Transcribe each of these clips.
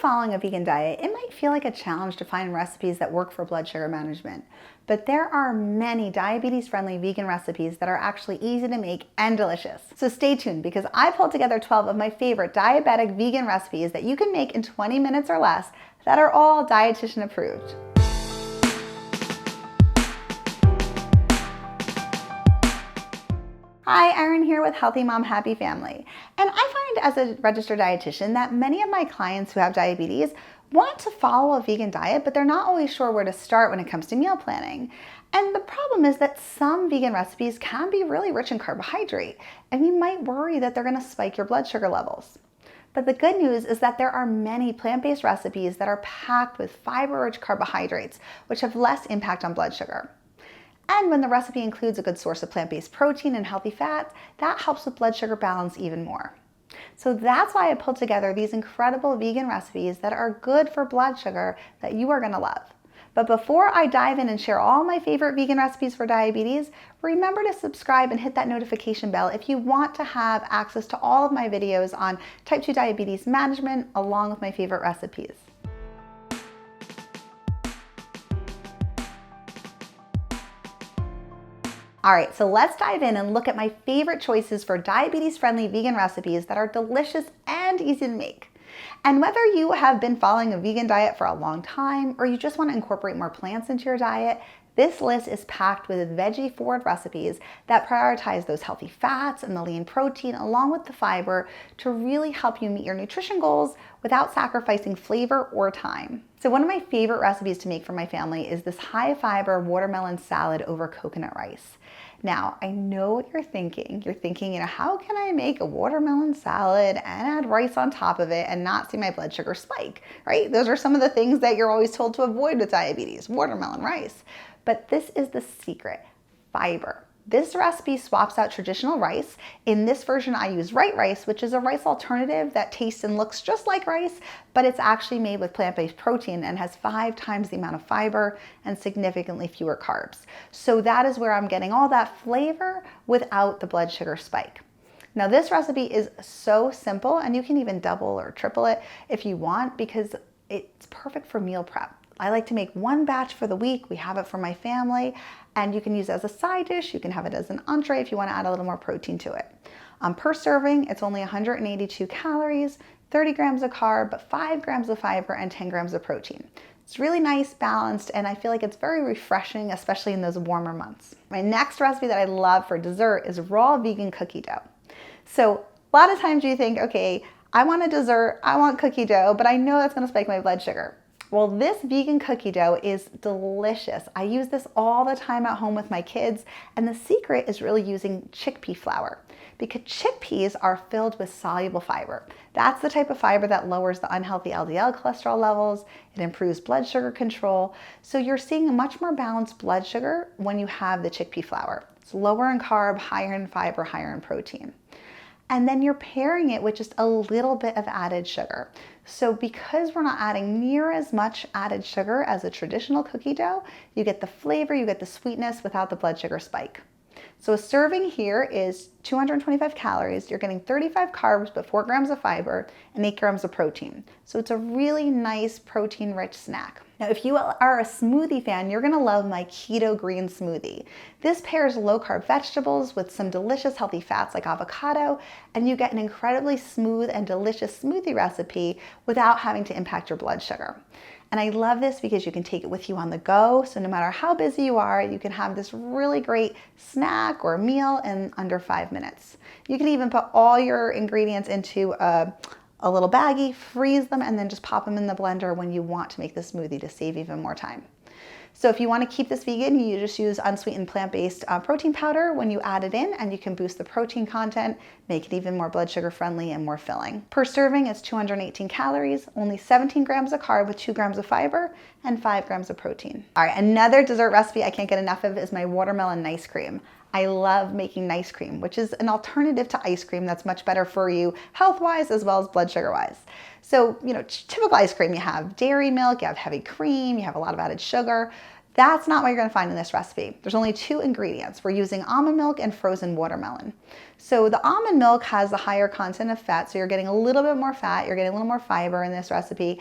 following a vegan diet, it might feel like a challenge to find recipes that work for blood sugar management. But there are many diabetes-friendly vegan recipes that are actually easy to make and delicious. So stay tuned because I pulled together 12 of my favorite diabetic vegan recipes that you can make in 20 minutes or less that are all dietitian approved. Hi, Erin here with Healthy Mom, Happy Family. And I find as a registered dietitian that many of my clients who have diabetes want to follow a vegan diet, but they're not always sure where to start when it comes to meal planning. And the problem is that some vegan recipes can be really rich in carbohydrate, and you might worry that they're going to spike your blood sugar levels. But the good news is that there are many plant-based recipes that are packed with fiber-rich carbohydrates, which have less impact on blood sugar. And when the recipe includes a good source of plant-based protein and healthy fats, that helps with blood sugar balance even more. So that's why I pulled together these incredible vegan recipes that are good for blood sugar that you are gonna love. But before I dive in and share all my favorite vegan recipes for diabetes, remember to subscribe and hit that notification bell if you want to have access to all of my videos on type 2 diabetes management along with my favorite recipes. All right, so let's dive in and look at my favorite choices for diabetes-friendly vegan recipes that are delicious and easy to make. And whether you have been following a vegan diet for a long time or you just want to incorporate more plants into your diet, this list is packed with veggie-forward recipes that prioritize those healthy fats and the lean protein along with the fiber to really help you meet your nutrition goals without sacrificing flavor or time. So one of my favorite recipes to make for my family is this high-fiber watermelon salad over coconut rice. Now, I know what you're thinking. You're thinking, how can I make a watermelon salad and add rice on top of it and not see my blood sugar spike, right? Those are some of the things that you're always told to avoid with diabetes, watermelon, rice. But this is the secret, fiber. This recipe swaps out traditional rice. In this version, I use white rice, which is a rice alternative that tastes and looks just like rice, but it's actually made with plant-based protein and has 5 times the amount of fiber and significantly fewer carbs. So that is where I'm getting all that flavor without the blood sugar spike. Now this recipe is so simple and you can even double or triple it if you want because it's perfect for meal prep. I like to make one batch for the week. We have it for my family and you can use it as a side dish. You can have it as an entree if you want to add a little more protein to it. Per serving, it's only 182 calories, 30 grams of carb, 5 grams of fiber, and 10 grams of protein. It's really nice, balanced, and I feel like it's very refreshing, especially in those warmer months. My next recipe that I love for dessert is raw vegan cookie dough. So a lot of times you think, okay, I want a dessert, I want cookie dough, but I know that's going to spike my blood sugar. Well, this vegan cookie dough is delicious. I use this all the time at home with my kids, and the secret is really using chickpea flour because chickpeas are filled with soluble fiber. That's the type of fiber that lowers the unhealthy LDL cholesterol levels. It improves blood sugar control. So you're seeing a much more balanced blood sugar when you have the chickpea flour. It's lower in carb, higher in fiber, higher in protein. And then you're pairing it with just a little bit of added sugar. So because we're not adding near as much added sugar as a traditional cookie dough, you get the flavor, you get the sweetness without the blood sugar spike. So a serving here is 225 calories. You're getting 35 carbs, but 4 grams of fiber and 8 grams of protein. So it's a really nice protein-rich snack. Now, if you are a smoothie fan, you're gonna love my keto green smoothie. This pairs low-carb vegetables with some delicious healthy fats like avocado, and you get an incredibly smooth and delicious smoothie recipe without having to impact your blood sugar. And I love this because you can take it with you on the go. So no matter how busy you are, you can have this really great snack or meal in under 5 minutes. You can even put all your ingredients into a little baggie, freeze them, and then just pop them in the blender when you want to make the smoothie to save even more time. So if you want to keep this vegan, you just use unsweetened plant-based protein powder when you add it in, and you can boost the protein content, make it even more blood sugar friendly and more filling. Per serving, it's 218 calories, only 17 grams of carb with 2 grams of fiber, and 5 grams of protein. All right, another dessert recipe I can't get enough of is my watermelon nice cream. I love making nice cream, which is an alternative to ice cream that's much better for you health-wise as well as blood sugar-wise. So, typical ice cream, you have dairy milk, you have heavy cream, you have a lot of added sugar. That's not what you're gonna find in this recipe. There's only 2 ingredients. We're using almond milk and frozen watermelon. So the almond milk has a higher content of fat, so you're getting a little bit more fat, you're getting a little more fiber in this recipe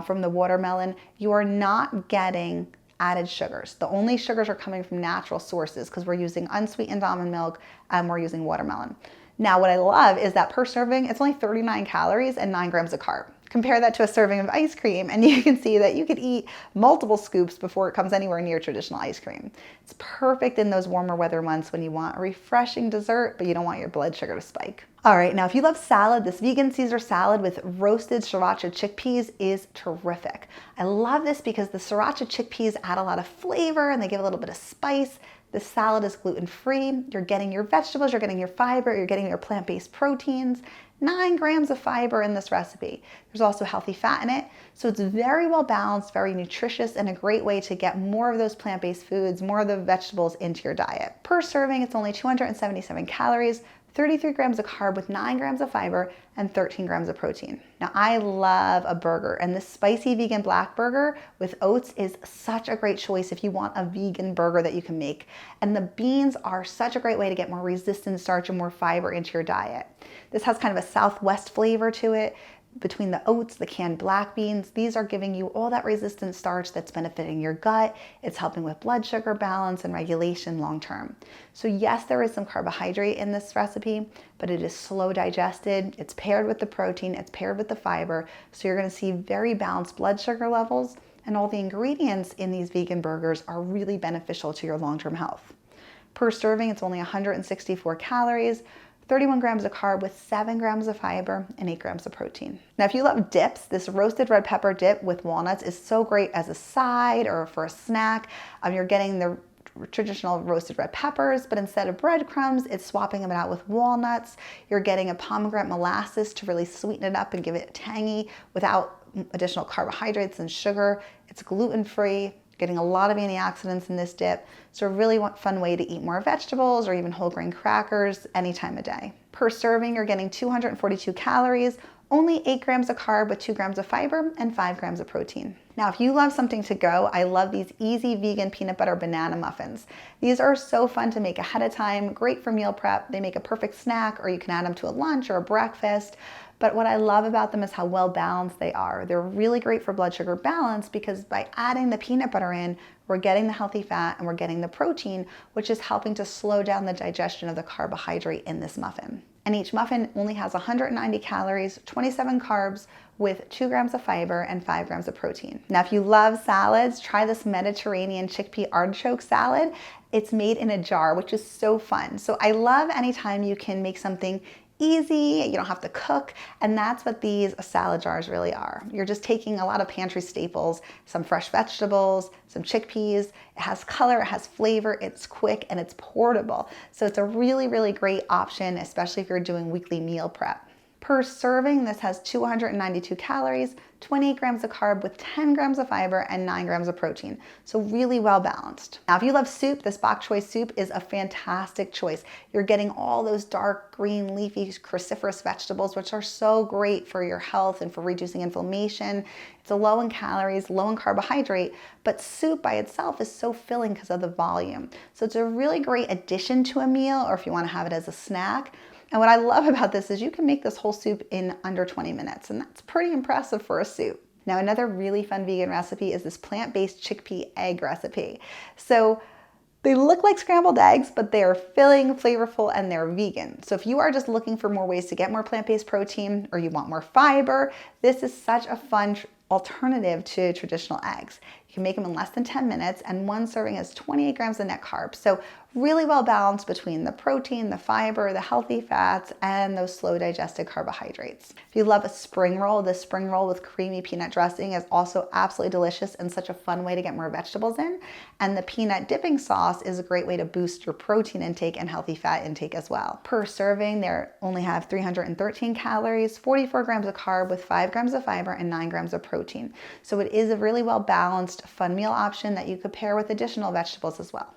from the watermelon. You are not getting added sugars. The only sugars are coming from natural sources because we're using unsweetened almond milk and we're using watermelon. Now, what I love is that per serving, it's only 39 calories and 9 grams of carb. Compare that to a serving of ice cream and you can see that you could eat multiple scoops before it comes anywhere near traditional ice cream. It's perfect in those warmer weather months when you want a refreshing dessert, but you don't want your blood sugar to spike. All right, now if you love salad, this vegan Caesar salad with roasted sriracha chickpeas is terrific. I love this because the sriracha chickpeas add a lot of flavor and they give a little bit of spice. The salad is gluten-free. You're getting your vegetables, you're getting your fiber, you're getting your plant-based proteins. 9 grams of fiber in this recipe. There's also healthy fat in it, so it's very well balanced, very nutritious, and a great way to get more of those plant-based foods, more of the vegetables into your diet. Per serving, it's only 277 calories, 33 grams of carb with 9 grams of fiber and 13 grams of protein. Now, I love a burger, and this spicy vegan black burger with oats is such a great choice if you want a vegan burger that you can make. And the beans are such a great way to get more resistant starch and more fiber into your diet. This has kind of a Southwest flavor to it. Between the oats, the canned black beans, these are giving you all that resistant starch that's benefiting your gut. It's helping with blood sugar balance and regulation long term. So yes, there is some carbohydrate in this recipe, but it is slow digested. It's paired with the protein, it's paired with the fiber. So you're gonna see very balanced blood sugar levels, and all the ingredients in these vegan burgers are really beneficial to your long-term health. Per serving, it's only 164 calories, 31 grams of carb with 7 grams of fiber and 8 grams of protein. Now, if you love dips, this roasted red pepper dip with walnuts is so great as a side or for a snack. You're getting the traditional roasted red peppers, but instead of breadcrumbs, it's swapping them out with walnuts. You're getting a pomegranate molasses to really sweeten it up and give it tangy without additional carbohydrates and sugar. It's gluten-free. Getting a lot of antioxidants in this dip, so a really fun way to eat more vegetables or even whole grain crackers any time of day. Per serving, you're getting 242 calories, only 8 grams of carb with 2 grams of fiber and 5 grams of protein. Now, if you love something to go, I love these easy vegan peanut butter banana muffins. These are so fun to make ahead of time, great for meal prep. They make a perfect snack, or you can add them to a lunch or a breakfast. But what I love about them is how well balanced they are. They're really great for blood sugar balance because by adding the peanut butter in, we're getting the healthy fat and we're getting the protein, which is helping to slow down the digestion of the carbohydrate in this muffin. And each muffin only has 190 calories, 27 carbs, with 2 grams of fiber and 5 grams of protein. Now, if you love salads, try this Mediterranean chickpea artichoke salad. It's made in a jar, which is so fun. So I love anytime you can make something easy, you don't have to cook, and that's what these salad jars really are. You're just taking a lot of pantry staples, some fresh vegetables, some chickpeas. It has color, it has flavor, it's quick, and it's portable. So it's a really, really great option, especially if you're doing weekly meal prep. Per serving, this has 292 calories, 28 grams of carb with 10 grams of fiber and 9 grams of protein. So really well balanced. Now, if you love soup, this bok choy soup is a fantastic choice. You're getting all those dark green leafy cruciferous vegetables, which are so great for your health and for reducing inflammation. It's low in calories, low in carbohydrate, but soup by itself is so filling because of the volume. So it's a really great addition to a meal, or if you want to have it as a snack. And what I love about this is you can make this whole soup in under 20 minutes, and that's pretty impressive for a soup. Now, another really fun vegan recipe is this plant-based chickpea egg recipe. So they look like scrambled eggs, but they are filling, flavorful, and they're vegan. So if you are just looking for more ways to get more plant-based protein, or you want more fiber, this is such a fun alternative to traditional eggs. You can make them in less than 10 minutes, and one serving has 28 grams of net carbs. So really well balanced between the protein, the fiber, the healthy fats, and those slow digested carbohydrates. If you love a spring roll, this spring roll with creamy peanut dressing is also absolutely delicious and such a fun way to get more vegetables in. And the peanut dipping sauce is a great way to boost your protein intake and healthy fat intake as well. Per serving, they only have 313 calories, 44 grams of carb with 5 grams of fiber and 9 grams of protein. So it is a really well balanced, fun meal option that you could pair with additional vegetables as well.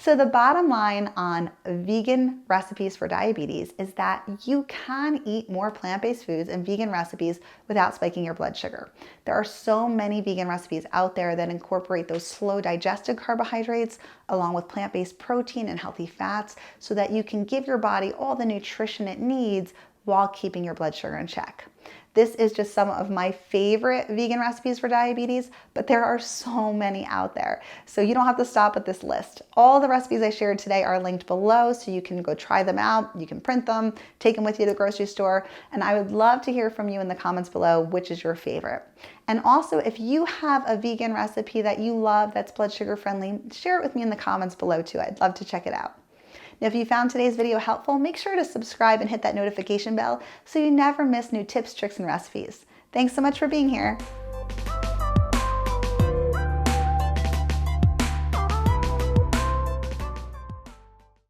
So the bottom line on vegan recipes for diabetes is that you can eat more plant-based foods and vegan recipes without spiking your blood sugar. There are so many vegan recipes out there that incorporate those slow digested carbohydrates along with plant-based protein and healthy fats so that you can give your body all the nutrition it needs while keeping your blood sugar in check. This is just some of my favorite vegan recipes for diabetes, but there are so many out there. So you don't have to stop at this list. All the recipes I shared today are linked below, so you can go try them out. You can print them, take them with you to the grocery store, and I would love to hear from you in the comments below which is your favorite. And also, if you have a vegan recipe that you love that's blood sugar friendly, share it with me in the comments below too. I'd love to check it out. Now, if you found today's video helpful, make sure to subscribe and hit that notification bell so you never miss new tips, tricks, and recipes. Thanks so much for being here.